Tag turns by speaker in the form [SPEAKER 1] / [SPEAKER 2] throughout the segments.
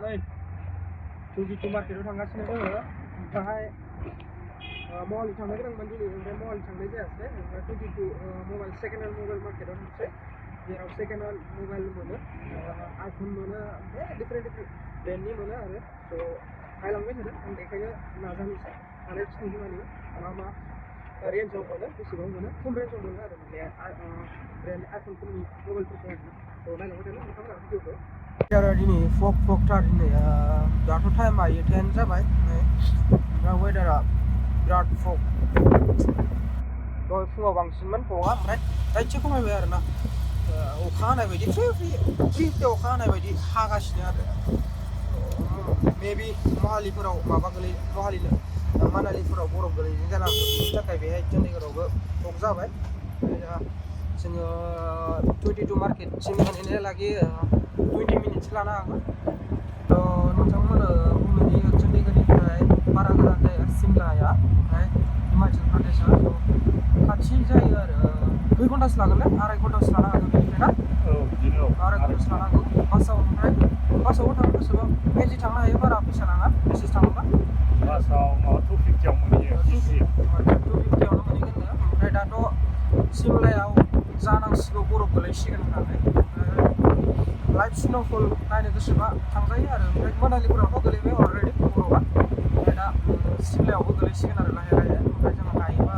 [SPEAKER 1] नै 22 मार्केटाव थांगासिनो दङ ओमफ्राय मल थांनो गोनांमोन दिनै ओमफ्राय मल थांनाय जायासै ओमफ्राय 22 मबाइल सेकेन्ड हेन्ड मबाइल मार्केटाव थांसै जेराव second hand mobile mono iPhone mono ओमफ्राय डिफरेन्ट ब्रेन्डनि मोनो आरो स' नायलांबाय थादों आं बेखायनो नाजानोसै आरो खिन्थानो माने मा मा रेन्जआव मोनो बेसेबां मोनो खम रेन्जआव मोनो आरो माने ब्रेन्ड आइफनफोरनि मबाइलफोरखौ आरो स' नायलांबाय थादों नोंथांमोना भिडिअखौ आरो दिनै फगथार दिनै दाथ' टाइमा 10 जाबाय ओमफ्राय वेदारा बिराद फग दहाय फुङाव बांसिनमोन फगआ ओमफ्राय दा एसे खमायबाय आरो ना अखा हानाय बायदि फ्रि अखा हानाय बायदि हागासिनो आरो मेबि महालिफोराव माबा गोलैयो महालिनो मानालिफोराव बरफ गोलैनाय जानो हागौ बेनि थाखाय बेहाय चन्डीगढ़आवबो फग जाबाय जोङो 22 मार्केटसिम मोनहैनायालागै 20 मिनिटसो लानो हागौ नोंथांमोना बुंनो चन्डीगढ़निफ्राय बारा गोजान जाया सिमलाया ओमफ्राय हिमाचल प्रदेशआ खाथि जायो आरो 2 घन्टासो लागोनलै 2.5 घन्टासो लानो हागौ बेनिफ्राय ना बिदिनो 2.5 घन्टासो लानो हागौ बासावबो थांनो गोसोबा मेजि थांनो हायो बारा फैसा नाङा मेसेज थाङोबा बासाव माबा 250 आव मोनहैयो 250आवनो मोनहैगोन ओमफ्राय दाथ' सिमलायाव जानांसिगौ बरफ गोलैसिगोन होननानै लाइभ स्नोफल नायनो गोसोबा थांजायो आरो ओमफ्राय मनालिफोरावथ' गोलैबाय अलरेडि बरफआ ओमफ्राय दा सिमलायावबो गोलैसिगोन आरो लाहे ओमफ्राय जों हायोबा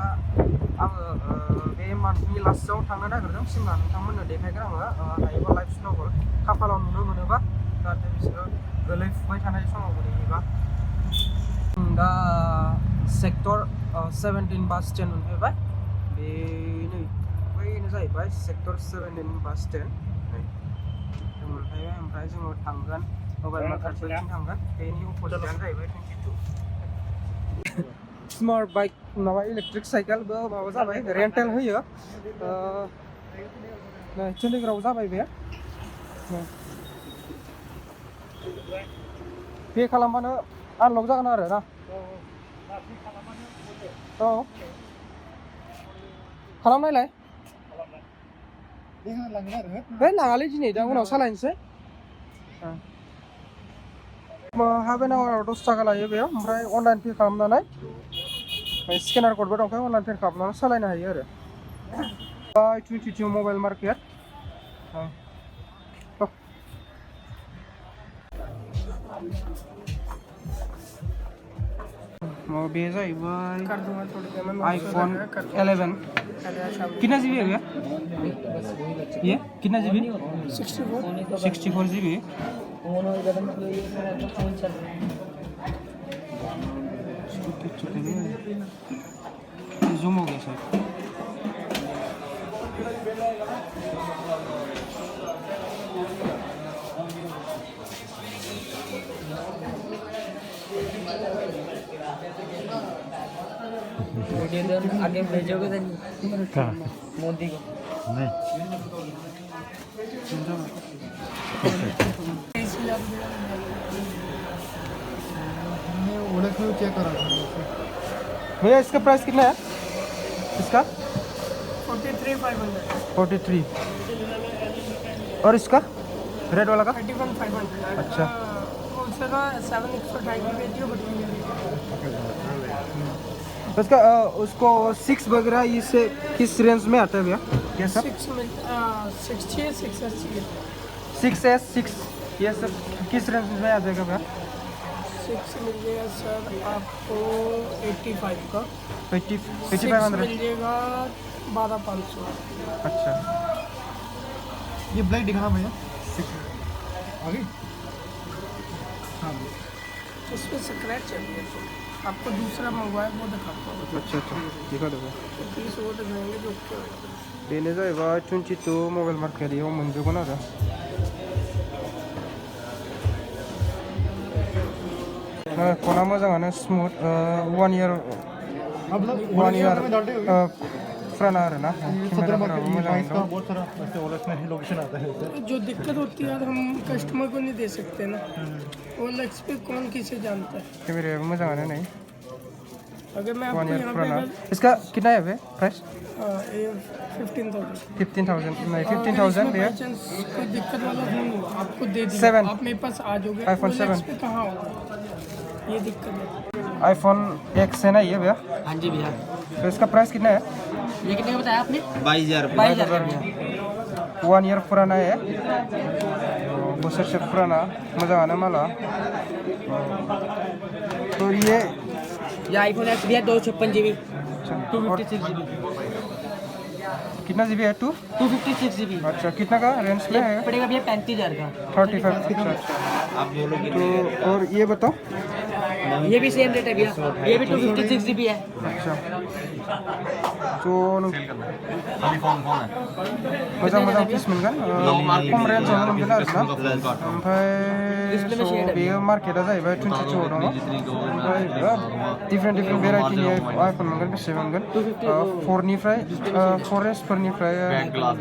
[SPEAKER 1] आङो बे मान्थनि लास्टआव थांनो नागिरदों सिमला नोंथांमोननो देखायगोन आङो हायोबा लाइभ स्नोफल खाफालाव नुनो मोनोबा जाहाथे बिसोरो गोलैफुबाय थानाय समाव गोलैयोबा दा सेक्टर 17 बास स्टेन्ड मोनफैबाय बैनो जाहैबाय सेक्टर 17 बास स्टेन्ड जों मोनफैबाय ओमफ्राय जोङो थांगोन मबाइल मार्केटसिम थांगोन बेनि अपोजिटआनो जाहैबाय 22 स्मार्ट बाइक माबा इलेक्ट्रिक साइकेलबो माबा जाबाय रेन्टेल होयो चन्डीगढ़आव जाबाय बे पे खालामबानो आनलक जागोन आरो ना औ खालामनायलाय बे नाङालै दिनै दा उनाव सालायनोसै हाफ एन आवाराव 10 थाखा लायो बेयाव ओमफ्राय अनलाइन पे खालामनानै स्केनार क'डबो दंखायो अनलाइन पे खालामनानै सालायनो हायो आरो 22 मबाइल मार्केट बे जाहैबाय आईफोन 11 कितना जीबी है भैया ये कितना जीबी 64 जीबी जूम हो गया सर वीडियो आगे भेजोगे तो मोदी को नहीं चेक करा भैया इसका प्राइस कितना है इसका 43,500 और इसका रेड वाला का 31,500 अच्छा उसका उसको 6 वगैरह इससे किस रेंज में आता है भैया क्या सब 6S 6 ये सब किस रेंज में आ जाएगा भैया
[SPEAKER 2] 6 मिल जाएगा सर आपको 85 का
[SPEAKER 1] 8500
[SPEAKER 2] मिल जाएगा 12,500
[SPEAKER 1] अच्छा
[SPEAKER 3] ये ब्लैक दिखाना भैया आगे हाँ
[SPEAKER 2] इसमें स्क्रैच है आपको दूसरा मोबाइल वो दिखाता हूँ
[SPEAKER 1] अच्छा दिखा दो
[SPEAKER 2] पीस वो दिखाएंगे जो
[SPEAKER 1] बेनो जाहैबाय 22 मबाइल मार्केटआव मोनजोबगोन आरो फना मोजाङानो स्मुथ 1 इयार फुराना आरो ना कैमराफोराबो मोजां दं
[SPEAKER 2] जो दिक्कत होती है हम कस्टमर को नहीं दे सकते ना OLX पे कौन किसे जानता है
[SPEAKER 1] कैमरायाबो मोजाङानो नै
[SPEAKER 2] अगर मैं
[SPEAKER 1] 1
[SPEAKER 2] आपको
[SPEAKER 1] ईयर
[SPEAKER 2] यहाँ पे
[SPEAKER 1] पुराना।
[SPEAKER 2] अगर
[SPEAKER 1] इसका कितना है भैया प्राइस?
[SPEAKER 2] ये 15,000
[SPEAKER 1] 15,000 नहीं
[SPEAKER 2] अगर
[SPEAKER 1] 15,000
[SPEAKER 2] इसमें
[SPEAKER 1] भैया।
[SPEAKER 2] by chance कोई दिक्कत वाला फोन हो आपको दे दिया
[SPEAKER 1] 7
[SPEAKER 2] आप मेरे पास आ जाओगे
[SPEAKER 1] iPhone
[SPEAKER 2] OLX
[SPEAKER 1] 7
[SPEAKER 2] पे कहाँ होगा ये दिक्कत है
[SPEAKER 1] आईफोन X है ना ये भैया?
[SPEAKER 4] हाँ जी भैया।
[SPEAKER 1] तो इसका प्राइस कितना है?
[SPEAKER 4] ये कितने का बताया आपने?
[SPEAKER 5] 22,000 रुपये।
[SPEAKER 4] 22,000 भैया।
[SPEAKER 1] 1 ईयर पुराना है बोसरसे पुराना मोजाङानो माला तो ये
[SPEAKER 4] आईफोन एक्स भैया 256 GB
[SPEAKER 1] अच्छा, और
[SPEAKER 4] 256 GB
[SPEAKER 1] कितना जीबी है
[SPEAKER 4] 256 GB
[SPEAKER 1] अच्छा कितना का रेंज में है?
[SPEAKER 4] पड़ेगा भैया 35,000 का।
[SPEAKER 1] 35 अच्छा
[SPEAKER 5] आप बोलो
[SPEAKER 1] तो और ये बताओ
[SPEAKER 4] ये भी सेम रेट है भैया ये भी 256 GB है।
[SPEAKER 1] अच्छा तो
[SPEAKER 5] खाली फोन है
[SPEAKER 1] मोजां पिस मोनगोन खम रेन्जआवनो मोनगोन आरोना ओमफ्राय बेयो मार्केटआ जाहैबाय 22 दङ ओमफ्राय डिफरेन्ट भेराइटिनि आइफन मोनगोन बेसे मोनगोन 4निफ्राय 4S फोरनिफ्राय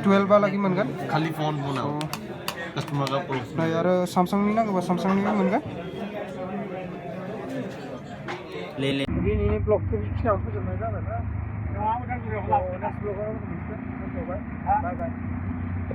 [SPEAKER 1] 12 हालागै मोनगोन
[SPEAKER 5] खाली फोन कस्टमर का प्रूफ
[SPEAKER 1] ओमफ्राय आरो सामसंनि नांगौबा सामसंनिबो मोनगोन
[SPEAKER 5] ले ले
[SPEAKER 1] दिनैनि ब्लगखौ बेखिनियावनो फोजोबनाय जाबाय ना नेक्स्ट ब्लगाव बाय बाय